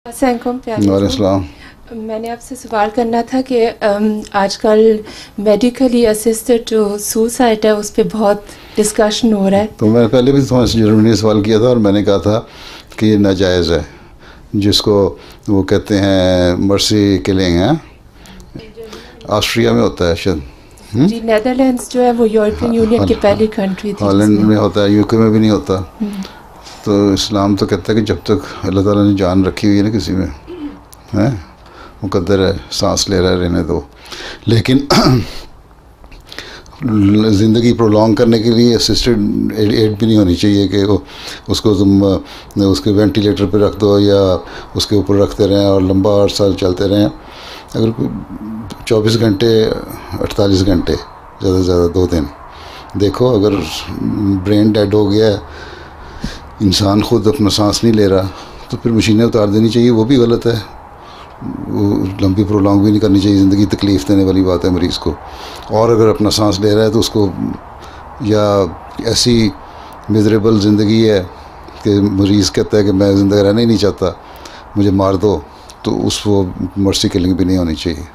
अस्सलाम। मैंने आपसे सवाल करना था कि आजकल मेडिकली असिस्टेड जो सुसाइड है उस पर बहुत डिस्कशन हो रहा है। तो मैं पहले भी थॉमस जर्मनी ने सवाल किया था और मैंने कहा था कि ये नाजायज़ है, जिसको वो कहते हैं मर्सी किलिंग है। ऑस्ट्रिया में होता है शायद। जी, नेदरलैंड्स जो है वो यूरोपियन यूनियन की पहली कंट्री थी। हॉलैंड में होता है, यूके में भी नहीं होता। तो इस्लाम तो कहता है कि जब तक अल्लाह ताला ने जान रखी हुई है ना किसी में, है मुकद्दर है, सांस ले रहा है रहने दो। लेकिन ज़िंदगी प्रोलॉन्ग करने के लिए असिस्टेड एड भी नहीं होनी चाहिए कि उसको तुम उसके वेंटिलेटर पे रख दो या उसके ऊपर रखते रहें और लंबा अरसा चलते रहें। अगर 24 घंटे 48 घंटे ज़्यादा से ज़्यादा 2 दिन देखो, अगर ब्रेन डेड हो गया है, इंसान खुद अपना सांस नहीं ले रहा, तो फिर मशीनें उतार देनी चाहिए। वो भी गलत है, वो लंबी प्रोलॉन्ग भी नहीं करनी चाहिए। ज़िंदगी तकलीफ़ देने वाली बात है मरीज़ को। और अगर अपना सांस ले रहा है तो उसको, या ऐसी मिजरेबल ज़िंदगी है कि मरीज़ कहता है कि मैं ज़िंदा रहना ही नहीं चाहता, मुझे मार दो, तो उस वो मर्सी किलिंग भी नहीं होनी चाहिए।